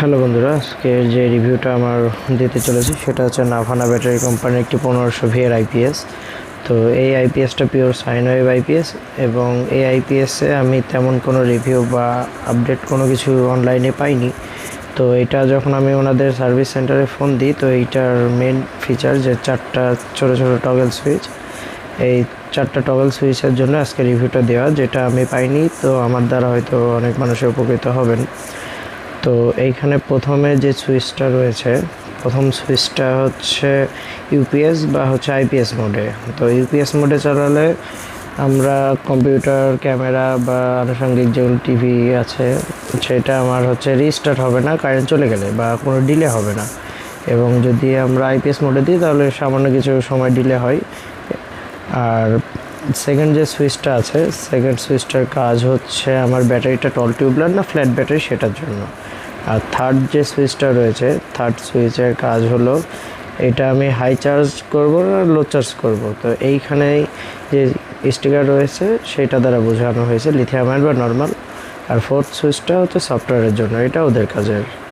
Hello বন্ধুরা, আজকের যে রিভিউটা আমার দিতে চলেছি সেটা হচ্ছে নাভানা ব্যাটারি কোম্পানির একটি 1500 ভিএর আইপিএস। তো এই আইপিএসটা পিওর সাইন ওয়েভ আইপিএস, এবং এই আইপিএসে আমি তেমন কোনো রিভিউ বা আপডেট কোনো কিছু অনলাইনে পাইনি। তো এটা যখন আমি ওনাদের সার্ভিস সেন্টারে ফোন দিই, তো এইটার মেন ফিচার যে 4টা ছোটো ছোটো টগল সুইচ, এই 4টা টগল সুইচের জন্য আজকে রিভিউটা দেওয়া, যেটা আমি পাইনি। তো আমার দ্বারা হয়তো অনেক মানুষের উপকৃত হবেন। তো এইখানে প্রথমে যে সুইচটা রয়েছে, প্রথম সুইচটা হচ্ছে ইউপিএস বা হচ্ছে আইপিএস মোডে। তো ইউপিএস মোডে চালালে আমরা কম্পিউটার, ক্যামেরা বা আনুষঙ্গিক যেগুলো টিভি আছে সেটা আমার হচ্ছে রিস্টার্ট হবে না কারেন্ট চলে গেলে, বা কোনো ডিলে হবে না। এবং যদি আমরা আইপিএস মোডে দিই তাহলে সামান্য কিছু সময় ডিলে হয়। আর সেকেন্ড যে সুইচটা আছে, সেকেন্ড সুইচটার কাজ হচ্ছে আমার ব্যাটারিটা টল টিউবলার না ফ্ল্যাট ব্যাটারি সেটার জন্য। আর থার্ড যে সুইচটা রয়েছে, থার্ড সুইচের কাজ হলো এটা আমি হাই চার্জ করব না লো চার্জ করব। তো এইখানেই যে স্টিকার রয়েছে সেটা দ্বারা বোঝানো হয়েছে লিথিয়াম আয়ন বা নর্মাল। আর ফোর্থ সুইচটা হচ্ছে সফটওয়্যারের জন্য, এটা ওদের কাজের।